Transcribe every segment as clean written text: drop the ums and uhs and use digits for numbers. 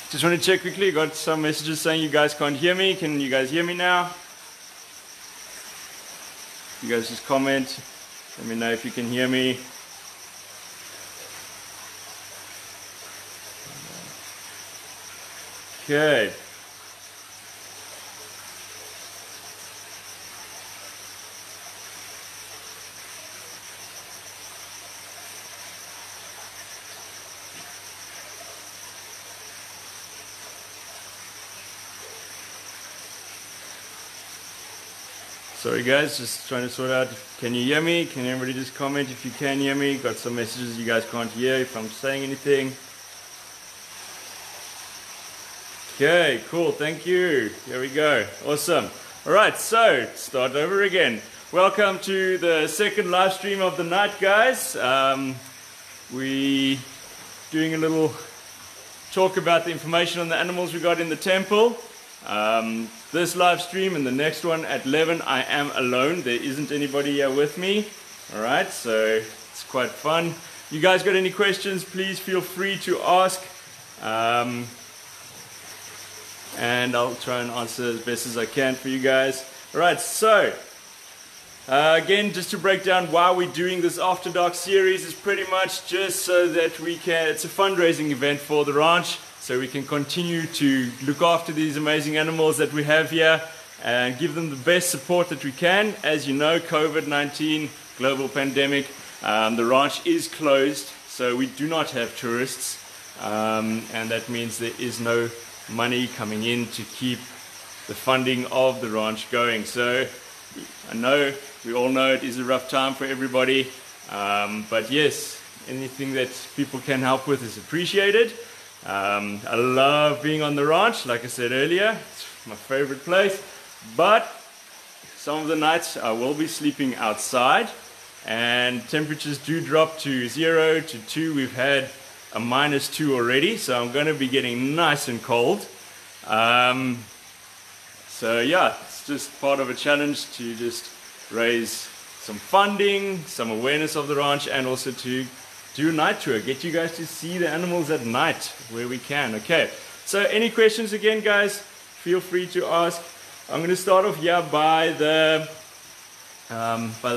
Just want to check quickly, got some messages saying you guys can't hear me. Can you guys hear me now? You guys just comment, let me know if you can hear me. Okay. Sorry guys, just trying to sort out, can you hear me? Can everybody just comment if you can hear me? Got some messages you guys can't hear if I'm saying anything. Okay, cool, thank you. Here we go, awesome. Alright, so, start over again. Welcome to the second live stream of the night, guys. We doing a little talk about the information on the animals we got in the temple. This live stream and the next one at 11, I am alone. There isn't anybody here with me. Alright, so it's quite fun. You guys got any questions, please feel free to ask. And I'll try and answer as best as I can for you guys. Alright, so again, just to break down why we're doing this After Dark series is pretty much just so that we can, it's a fundraising event for the ranch, so we can continue to look after these amazing animals that we have here and give them the best support that we can. As you know, COVID-19, global pandemic, the ranch is closed, so we do not have tourists, and that means there is no money coming in to keep the funding of the ranch going. So I know, we all know it is a rough time for everybody, but yes, anything that people can help with is appreciated. I love being on the ranch, like I said earlier, it's my favorite place, but some of the nights I will be sleeping outside and temperatures do drop to 0 to 2. We've had a -2 already, so I'm going to be getting nice and cold. So yeah, it's just part of a challenge to just raise some funding, some awareness of the ranch, and also to do a night tour, get you guys to see the animals at night where we can. Okay, so any questions again, guys, feel free to ask. I'm going to start off here by the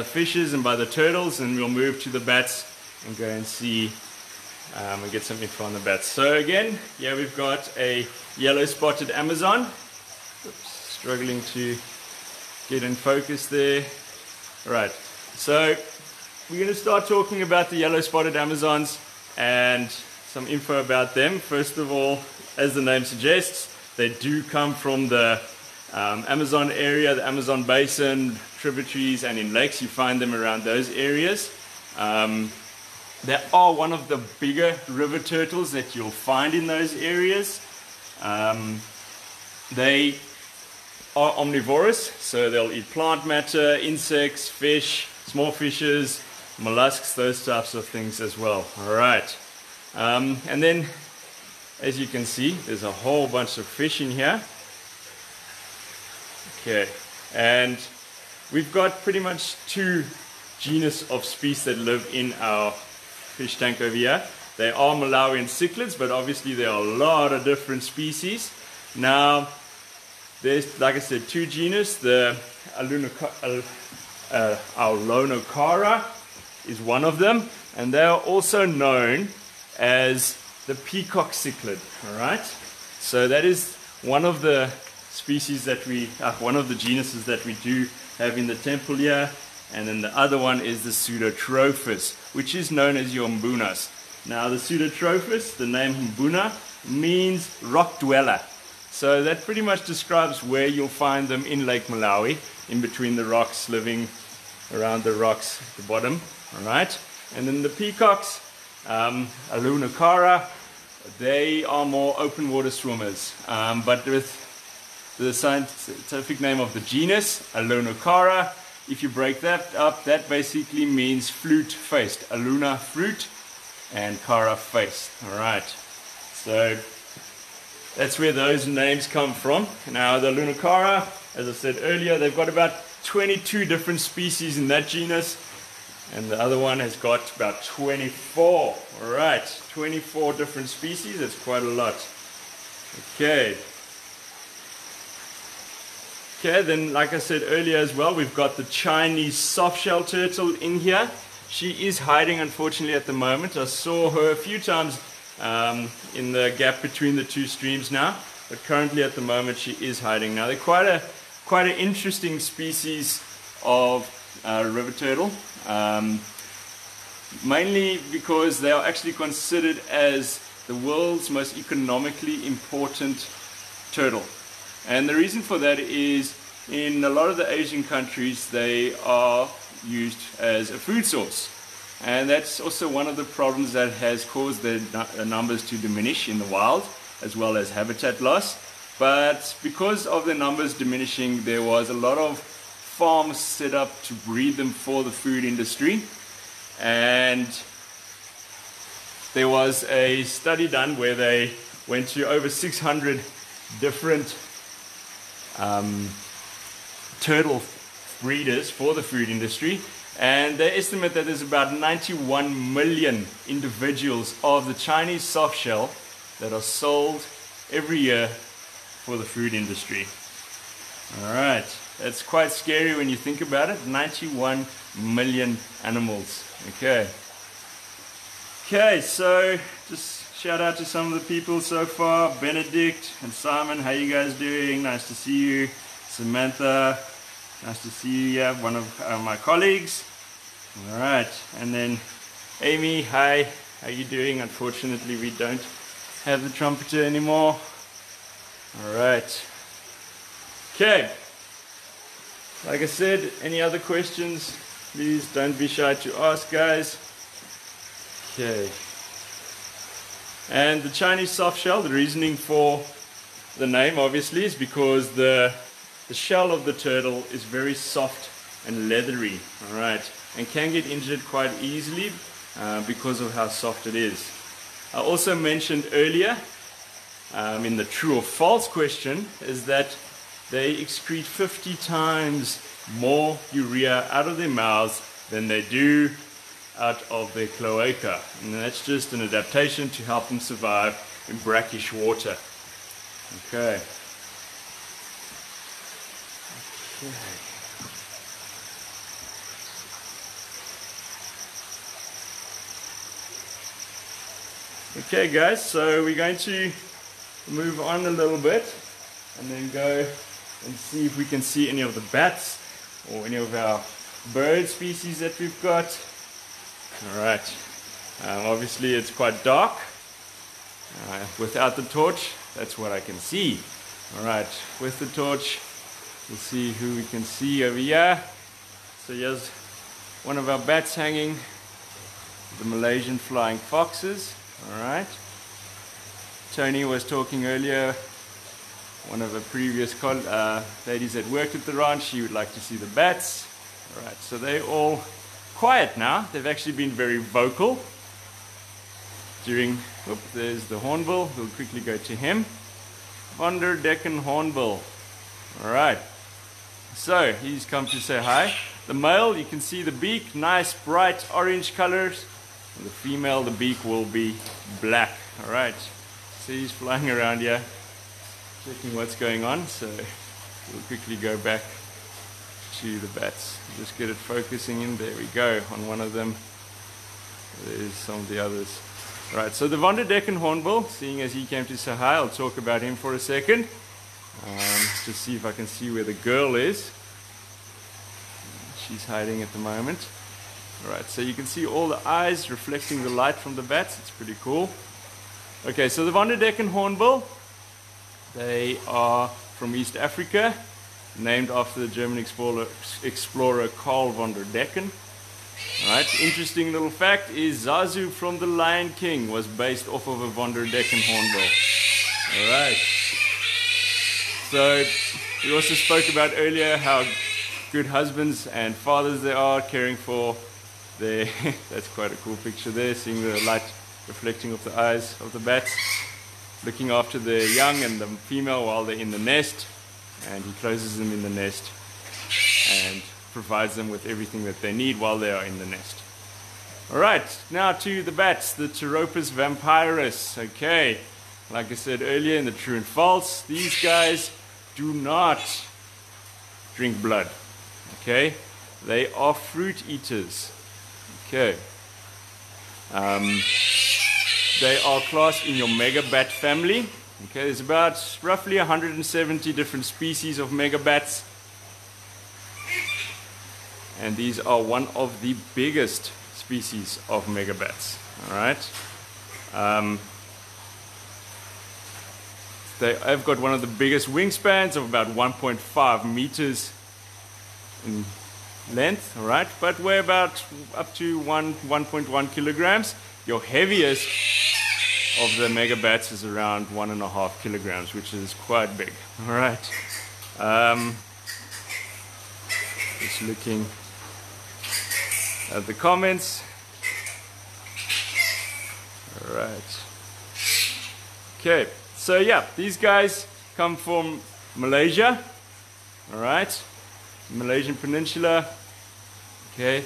fishes and by the turtles, and we'll move to the bats and go and see and get some info on the bats. So again, yeah, we've got a yellow spotted Amazon. Oops, struggling to get in focus there. All right, so we're going to start talking about the yellow spotted Amazons and some info about them. First of all, as the name suggests, they do come from the Amazon area, the Amazon basin, tributaries, and in lakes. You find them around those areas. They are one of the bigger river turtles that you'll find in those areas. They are omnivorous, so they'll eat plant matter, insects, fish, small fishes, mollusks, those types of things as well. Alright, and then as you can see, there's a whole bunch of fish in here. Okay, and we've got pretty much 2 genus of species that live in our fish tank over here. They are Malawian Cichlids, but obviously there are a lot of different species. Now, there's, like I said, 2 genus. The Aulonocara is one of them, and they are also known as the peacock cichlid. All right, so that is one of the species that we, one of the genuses that we do have in the temple here, and then the other one is the Pseudotrophus, which is known as your mbunas. Now, the Pseudotrophus, the name mbuna, means rock dweller. So that pretty much describes where you'll find them in Lake Malawi, in between the rocks, living around the rocks at the bottom. All right, and then the peacocks, Aulonocara, they are more open water swimmers, but with the scientific name of the genus, Aulonocara, if you break that up, that basically means flute-faced. Aluna, fruit, and cara, face. All right, so that's where those names come from. Now, the Aulonocara, as I said earlier, they've got about 22 different species in that genus, and the other one has got about 24. All right, 24 different species. That's quite a lot. Okay. Okay, then like I said earlier as well, we've got the Chinese softshell turtle in here. She is hiding unfortunately at the moment. I saw her a few times in the gap between the two streams now, but currently at the moment she is hiding. Now they're quite an interesting species of river turtle, mainly because they are actually considered as the world's most economically important turtle. And the reason for that is in a lot of the Asian countries they are used as a food source. And that's also one of the problems that has caused the numbers to diminish in the wild, as well as habitat loss. But because of the numbers diminishing, there was a lot of farms set up to breed them for the food industry. And there was a study done where they went to over 600 different turtle breeders for the food industry, and they estimate that there's about 91 million individuals of the Chinese softshell that are sold every year for the food industry. Alright, that's quite scary when you think about it. 91 million animals. Okay, so just shout out to some of the people so far. Benedict and Simon, how you guys doing? Nice to see you. Samantha, nice to see you. Yeah, one of my colleagues. All right, and then Amy, hi, how you doing? Unfortunately, we don't have the trumpeter anymore. All right. Okay. Like I said, any other questions? Please don't be shy to ask, guys. Okay. And the Chinese softshell, the reasoning for the name obviously is because the shell of the turtle is very soft and leathery, alright, and can get injured quite easily because of how soft it is. I also mentioned earlier in the true or false question is that they excrete 50 times more urea out of their mouths than they do out of their cloaca, and that's just an adaptation to help them survive in brackish water. Okay. Okay guys, so we're going to move on a little bit and then go and see if we can see any of the bats or any of our bird species that we've got. Alright, obviously it's quite dark. Without the torch, that's what I can see. Alright, with the torch, we'll see who we can see over here. So here's one of our bats hanging, the Malaysian flying foxes. Alright, Tony was talking earlier, one of the previous ladies that worked at the ranch, she would like to see the bats. Alright, so they're all quiet now. They've actually been very vocal during, there's the hornbill, we'll quickly go to him. Decken hornbill. Alright, so he's come to say hi. The male, you can see the beak, nice bright orange colors. And the female, the beak will be black. Alright, so he's flying around here, checking what's going on. So we'll quickly go back to the bats. Just get it focusing in. There we go. On one of them, there's some of the others. Right, so the Decken hornbill, seeing as he came to say hi, I'll talk about him for a second. Just see if I can see where the girl is. She's hiding at the moment. Alright, so you can see all the eyes reflecting the light from the bats. It's pretty cool. Okay, so the Decken hornbill, they are from East Africa, named after the German explorer Carl von der Decken. Alright, interesting little fact is Zazu from The Lion King was based off of a von der Decken hornbill. Alright. So, we also spoke about earlier how good husbands and fathers they are, caring for their, that's quite a cool picture there, seeing the light reflecting off the eyes of the bats, looking after the young and the female while they're in the nest, and he closes them in the nest and provides them with everything that they need while they are in the nest. Alright, now to the bats, the Pteropus vampirus. Okay, like I said earlier in the true and false, these guys do not drink blood. Okay, they are fruit eaters. Okay, they are classed in your megabat family. Okay, there's about roughly 170 different species of megabats, and these are one of the biggest species of megabats. All right. They have got one of the biggest wingspans of about 1.5 meters in length, all right, but weigh about up to 1.1 kilograms. Your heaviest of the megabats is around 1.5 kilograms, which is quite big. All right. Just looking at the comments. All right. Okay. So yeah, these guys come from Malaysia. All right. Malaysian Peninsula. Okay.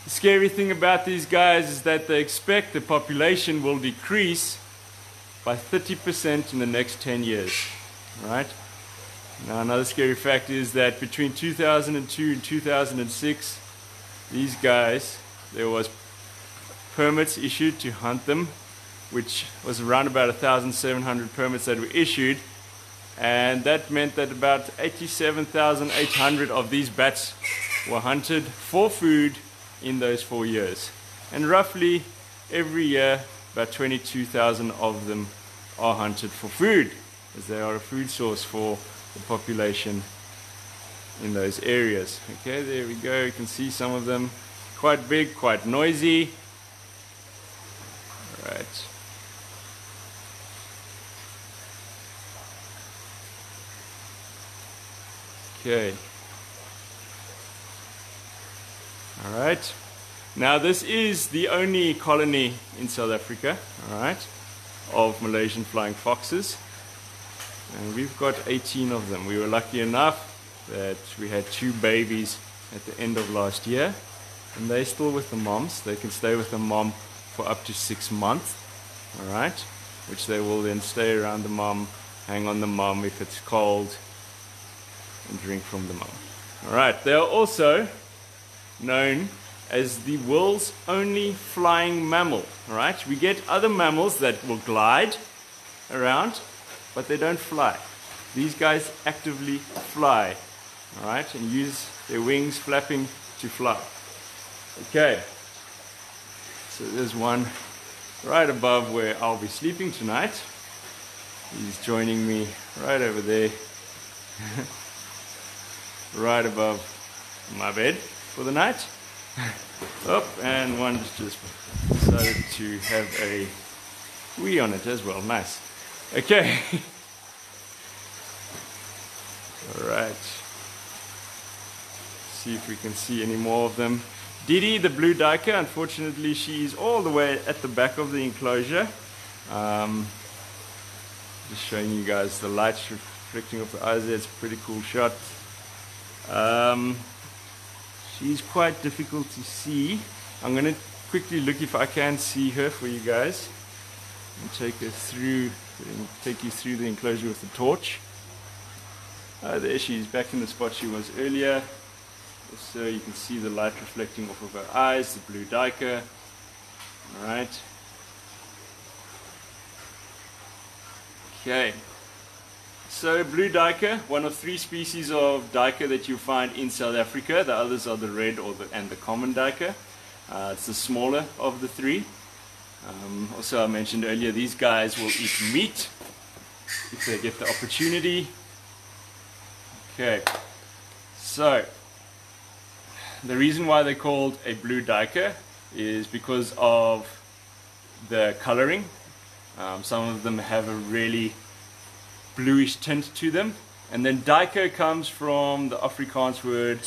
The scary thing about these guys is that they expect the population will decrease by 30% in the next 10 years. Right? Now another scary fact is that between 2002 and 2006, these guys, there was permits issued to hunt them, which was around about 1,700 permits that were issued, and that meant that about 87,800 of these bats were hunted for food in those 4 years. And roughly every year about 22,000 of them are hunted for food, as they are a food source for the population in those areas. Okay, there we go, you can see some of them, quite big, quite noisy. All right. Okay. All right. Now this is the only colony in South Africa, all right, of Malaysian flying foxes, and we've got 18 of them. We were lucky enough that we had 2 babies at the end of last year, and they're still with the moms. They can stay with the mom for up to 6 months, all right, which they will then stay around the mom, hang on the mom if it's cold, and drink from the mom. All right, they are also known as the world's only flying mammal. All right, we get other mammals that will glide around, but they don't fly. These guys actively fly, all right, and use their wings flapping to fly. Okay, so there's one right above where I'll be sleeping tonight. He's joining me right over there. Right above my bed for the night. Oh, and one just decided to have a wee on it as well. Nice. Okay. All right. See if we can see any more of them. Didi, the blue duiker, unfortunately she's all the way at the back of the enclosure. Just showing you guys the lights reflecting off the eyes there. It's a pretty cool shot. She's quite difficult to see. I'm going to quickly look if I can see her for you guys and take you through the enclosure with the torch. There she is, back in the spot she was earlier. So you can see the light reflecting off of her eyes, the blue duiker. Alright. Okay. So blue duiker, one of 3 species of duiker that you find in South Africa. The others are the red and the common duiker. It's the smaller of the 3. Also I mentioned earlier, these guys will eat meat if they get the opportunity. Okay, so the reason why they're called a blue duiker is because of the coloring. Some of them have a really bluish tint to them, and then duiker comes from the Afrikaans word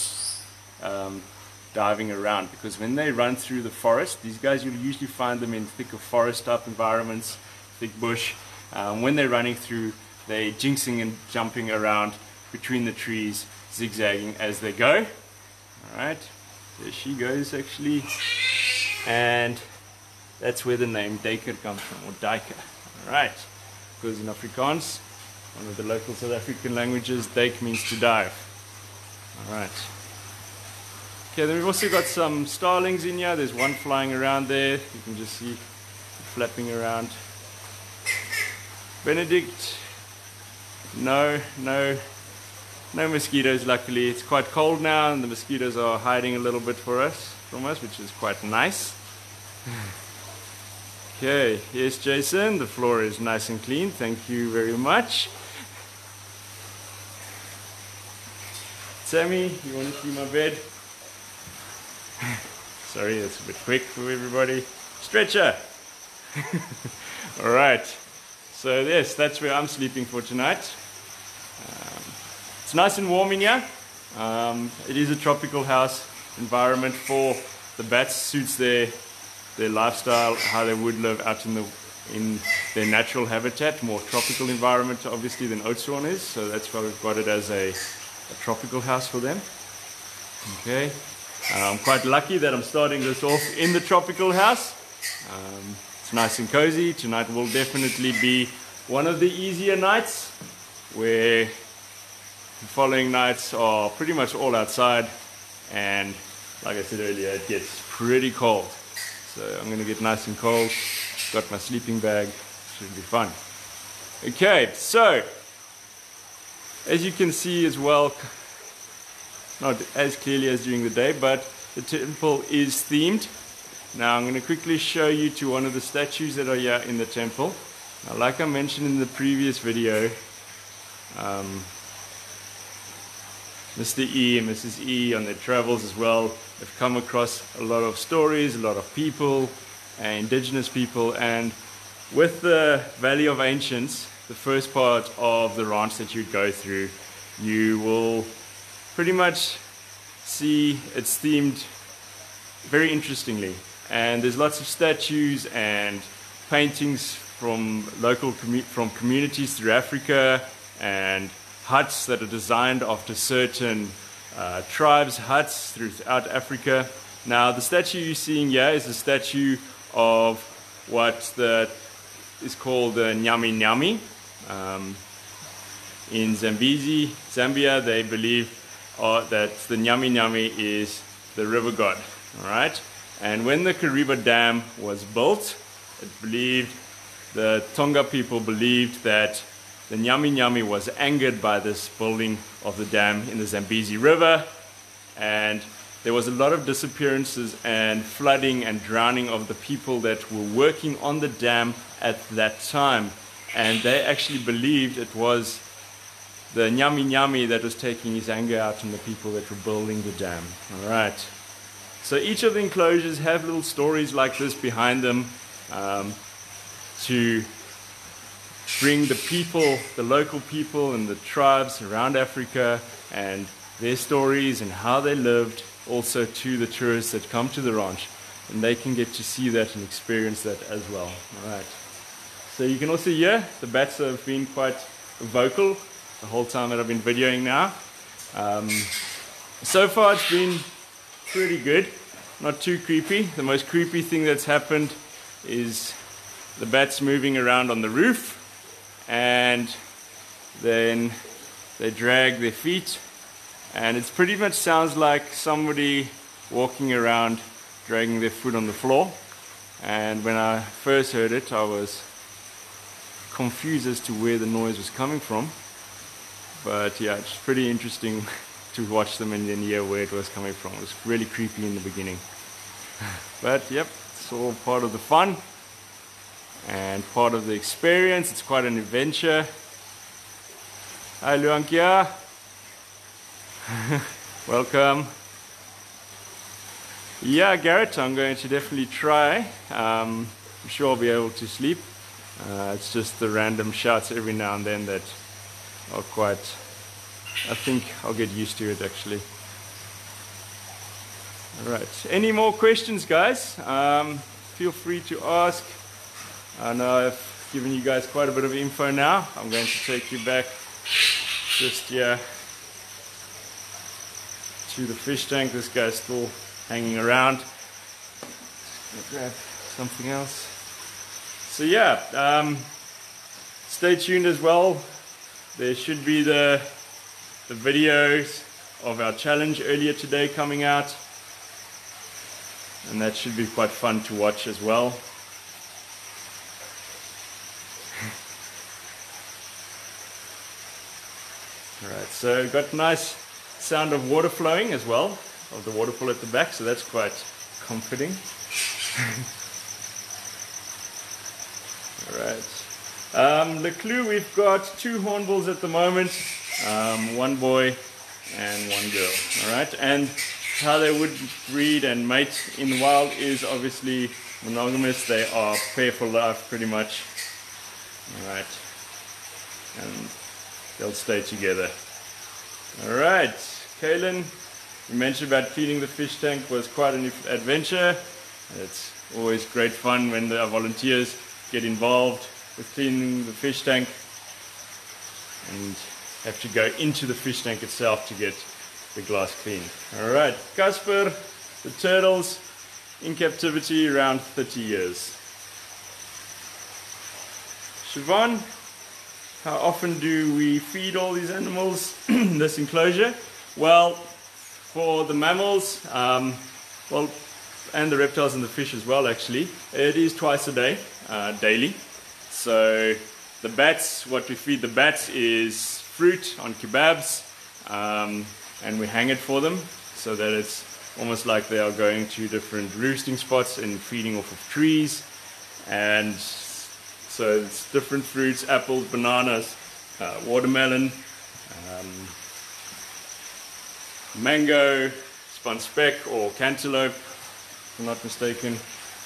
diving around, because when they run through the forest, these guys, you'll usually find them in thicker forest type environments, thick bush. When they're running through, they're jinxing and jumping around between the trees, zigzagging as they go. Alright, there she goes actually, and that's where the name duiker comes from, or duiker. Alright, because in Afrikaans, one of the local South African languages, duik means to dive. Alright. Okay, then we've also got some starlings in here. There's one flying around there. You can just see flapping around. Benedict, no mosquitoes luckily. It's quite cold now and the mosquitoes are hiding a little bit from us, which is quite nice. Okay, yes Jason, the floor is nice and clean, thank you very much. Sammy, you want to see my bed? Sorry, that's a bit quick for everybody. Stretcher! Alright, so yes, that's where I'm sleeping for tonight. It's nice and warm in here. It is a tropical house environment for the bats, suits their lifestyle, how they would live out in their natural habitat, more tropical environment obviously than Oudtshoorn is, so that's why we've got it as a tropical house for them. Okay, I'm quite lucky that I'm starting this off in the tropical house. It's nice and cozy. Tonight will definitely be one of the easier nights, where the following nights are pretty much all outside, and like I said earlier, it gets pretty cold. So I'm going to get nice and cold. Got my sleeping bag. Should be fun. Okay, so as you can see as well, not as clearly as during the day, but the temple is themed. Now I'm going to quickly show you to one of the statues that are here in the temple. Now, like I mentioned in the previous video, Mr. E and Mrs. E on their travels as well have come across a lot of stories, a lot of people, indigenous people, and with the Valley of Ancients, the first part of the ranch that you'd go through, you will pretty much see it's themed very interestingly, and there's lots of statues and paintings from from communities through Africa, and huts that are designed after certain tribes' huts throughout Africa. Now the statue you're seeing here is a statue of what is called the Nyami Nyami. In Zambia, they believe that the Nyami Nyami is the river god. Alright? And when the Kariba Dam was built, the Tonga people believed that the Nyami Nyami was angered by this building of the dam in the Zambezi River, and there was a lot of disappearances and flooding and drowning of the people that were working on the dam at that time. And they actually believed it was the Nyami Nyami that was taking his anger out on the people that were building the dam. Alright. So each of the enclosures have little stories like this behind them, to bring the people, the local people and the tribes around Africa and their stories and how they lived, also to the tourists that come to the ranch, and they can get to see that and experience that as well. Alright. So you can also hear the bats have been quite vocal the whole time that I've been videoing now. So far it's been pretty good, not too creepy. The most creepy thing that's happened is the bats moving around on the roof, and then they drag their feet, and it pretty much sounds like somebody walking around dragging their foot on the floor. And when I first heard it, I was confused as to where the noise was coming from, but yeah, it's pretty interesting to watch them and then hear where it was coming from. It was really creepy in the beginning, but yep, it's all part of the fun and part of the experience. It's quite an adventure. Hi Luankia. Welcome. Yeah, Garrett, I'm going to definitely try. I'm sure I'll be able to sleep. It's just the random shouts every now and then that are quite, I think I'll get used to it actually. Alright, any more questions guys? Feel free to ask. I know I've given you guys quite a bit of info now. I'm going to take you back just here to the fish tank. This guy's still hanging around. Grab something else. So yeah, stay tuned as well. There should be the videos of our challenge earlier today coming out, and that should be quite fun to watch as well. Alright, so got nice sound of water flowing as well, of the waterfall at the back, so that's quite comforting. Alright, the clue, we've got 2 hornbills at the moment, 1 boy and 1 girl. Alright, and how they would breed and mate in the wild is obviously monogamous. They are pair for life pretty much. Alright, and they'll stay together. Alright, Kaylin, you mentioned about cleaning the fish tank was quite an adventure. It's always great fun when our volunteers get involved with cleaning the fish tank and have to go into the fish tank itself to get the glass cleaned. Alright, Casper, the turtles in captivity around 30 years. Siobhan, how often do we feed all these animals in this enclosure? Well, for the mammals, well, and the reptiles and the fish as well actually, it is twice a day, daily. So the bats, what we feed the bats is fruit on kebabs, and we hang it for them so that it's almost like they are going to different roosting spots and feeding off of trees. And so it's different fruits, apples, bananas, watermelon, mango, spun speck or cantaloupe, if I'm not mistaken,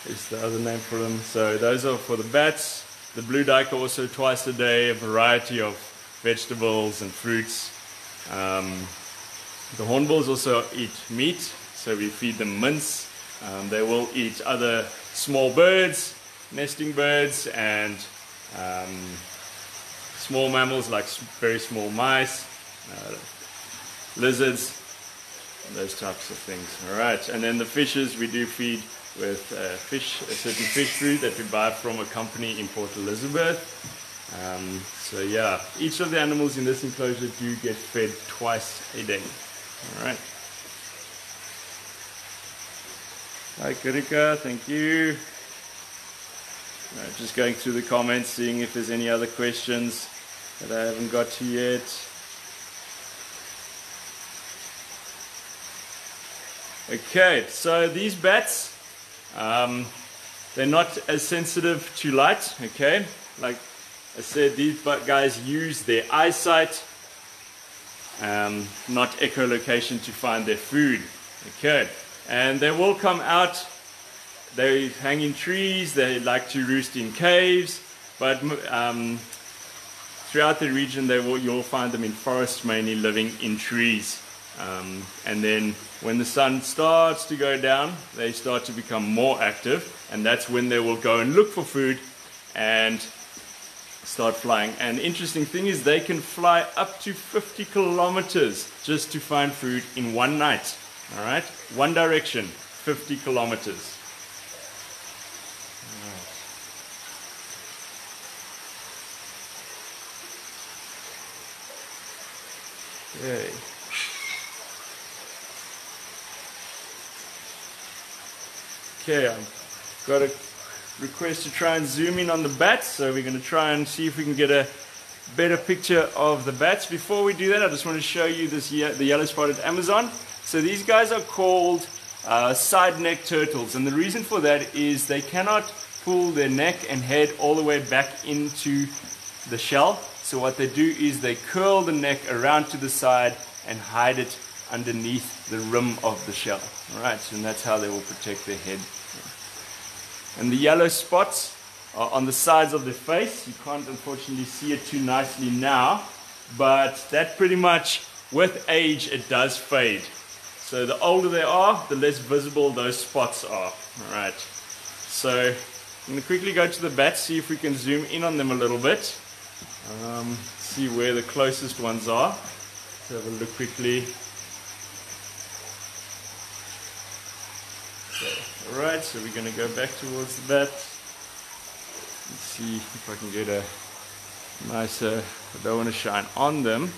is the other name for them. So those are for the bats. The blue duiker also twice a day, a variety of vegetables and fruits. The hornbills also eat meat, so we feed them mince. They will eat other small birds, nesting birds, and small mammals like very small mice, lizards, those types of things. Alright, and then the fishes we do feed with a certain fish food that we buy from a company in Port Elizabeth. So yeah, each of the animals in this enclosure do get fed twice a day. Alright. Hi Karika, thank you. Right, just going through the comments, seeing if there's any other questions that I haven't got to yet. Okay, so these bats, they're not as sensitive to light, okay? Like I said, these guys use their eyesight, not echolocation, to find their food, okay? And they will come out. They hang in trees, they like to roost in caves, but throughout the region you'll find them in forests, mainly living in trees. And then when the sun starts to go down, they start to become more active, and that's when they will go and look for food and start flying. And the interesting thing is they can fly up to 50 kilometers just to find food in one night. All right, one direction, 50 kilometers. Okay. Okay, I've got a request to try and zoom in on the bats, so we're going to try and see if we can get a better picture of the bats. Before we do that, I just want to show you this the yellow-spotted Amazon. So these guys are called side neck turtles, and the reason for that is they cannot pull their neck and head all the way back into the shell. So what they do is they curl the neck around to the side and hide it underneath the rim of the shell. Alright, and that's how they will protect their head. And the yellow spots are on the sides of their face. You can't unfortunately see it too nicely now, but that pretty much, with age, it does fade. So the older they are, the less visible those spots are. Alright, so I'm going to quickly go to the bats, see if we can zoom in on them a little bit. See where the closest ones are. Let's have a look quickly. Okay. Alright, so we're going to go back towards the bat. Let's see if I can get a nice, I don't want to shine on them.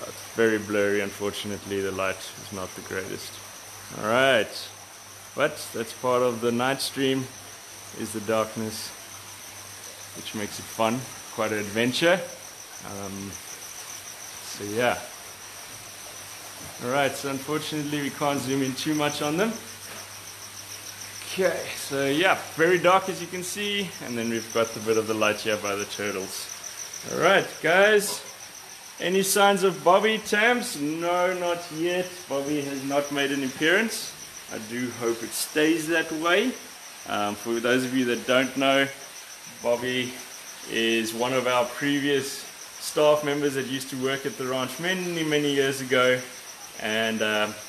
It's very blurry, unfortunately, the light is not the greatest. Alright, but that's part of the night stream, is the darkness, which makes it fun, quite an adventure. So yeah. Alright, so unfortunately we can't zoom in too much on them. Okay, so yeah, very dark as you can see, and then we've got a bit of the light here by the turtles. Alright guys, any signs of Bobby, Tams? No, not yet. Bobby has not made an appearance. I do hope it stays that way. For those of you that don't know, Bobby is one of our previous staff members that used to work at the ranch many years ago, and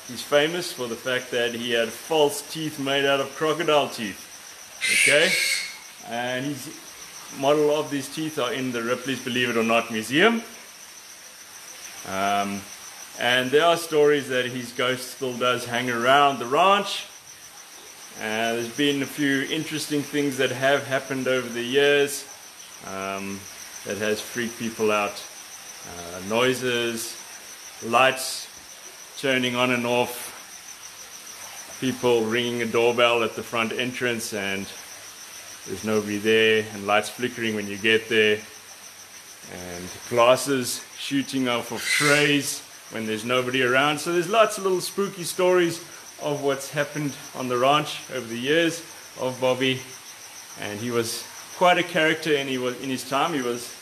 he's famous for the fact that he had false teeth made out of crocodile teeth. Okay, and his model of these teeth are in the Ripley's Believe It or Not Museum, and there are stories that his ghost still does hang around the ranch. There's been a few interesting things that have happened over the years that has freaked people out. Noises, lights turning on and off, people ringing a doorbell at the front entrance and there's nobody there, and lights flickering when you get there, and glasses shooting off of trays when there's nobody around. So there's lots of little spooky stories of what's happened on the ranch over the years of Bobby, and he was quite a character in his time. It was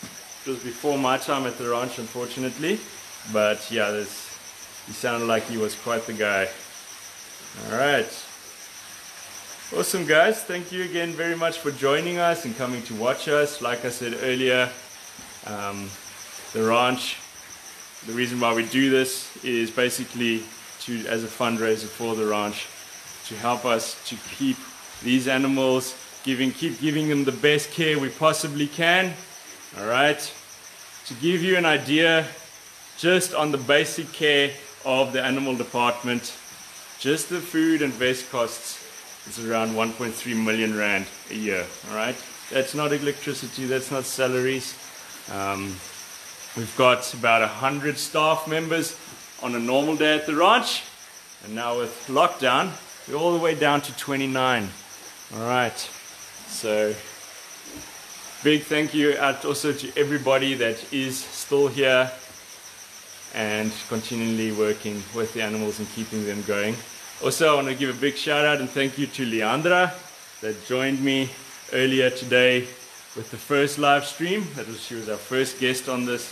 before my time at the ranch, unfortunately, but yeah, he sounded like he was quite the guy. Alright, awesome guys, thank you again very much for joining us and coming to watch us. Like I said earlier, the ranch, the reason why we do this is basically as a fundraiser for the ranch, to help us to keep these animals, keep giving them the best care we possibly can. Alright, to give you an idea, just on the basic care of the animal department, just the food and vest costs is around 1.3 million rand a year. Alright, that's not electricity, that's not salaries. We've got about 100 staff members on a normal day at the ranch, and now with lockdown we're all the way down to 29. Alright, so big thank you out also to everybody that is still here and continually working with the animals and keeping them going. Also, I want to give a big shout out and thank you to Leandra that joined me earlier today with the first live stream. She was our first guest on this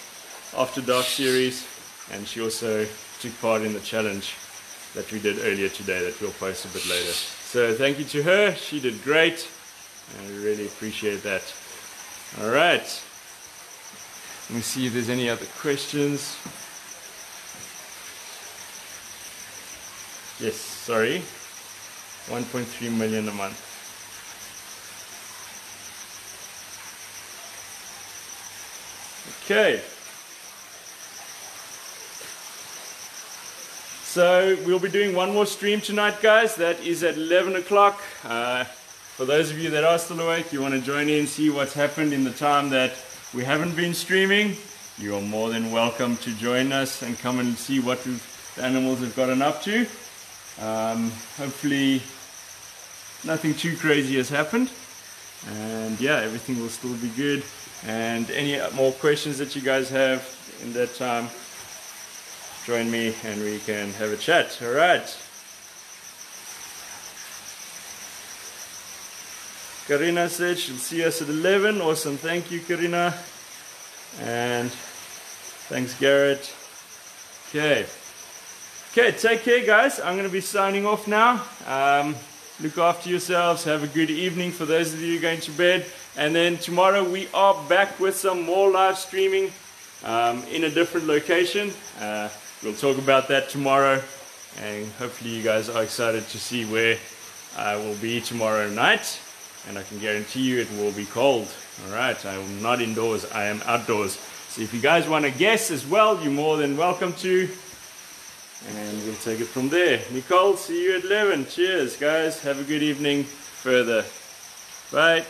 After Dark series, and she also took part in the challenge that we did earlier today that we'll post a bit later. So thank you to her, she did great, and we really appreciate that. Alright, let me see if there's any other questions. Yes, sorry, 1.3 million a month. Okay. So we'll be doing one more stream tonight, guys. That is at 11 o'clock. For those of you that are still awake, you want to join in and see what's happened in the time that we haven't been streaming, you are more than welcome to join us and come and see what the animals have gotten up to. Hopefully nothing too crazy has happened, and yeah, everything will still be good. And any more questions that you guys have in that time, join me and we can have a chat. Alright. Karina said she'll see us at 11. Awesome. Thank you, Karina. And thanks, Garrett. Okay. Okay, take care, guys. I'm going to be signing off now. Look after yourselves. Have a good evening for those of you going to bed. And then tomorrow we are back with some more live streaming in a different location. We'll talk about that tomorrow, and hopefully you guys are excited to see where I will be tomorrow night. And I can guarantee you it will be cold. Alright, I am not indoors, I am outdoors. So if you guys want to guess as well, you're more than welcome to. And we'll take it from there. Nicole, see you at 11. Cheers, guys. Have a good evening further. Bye.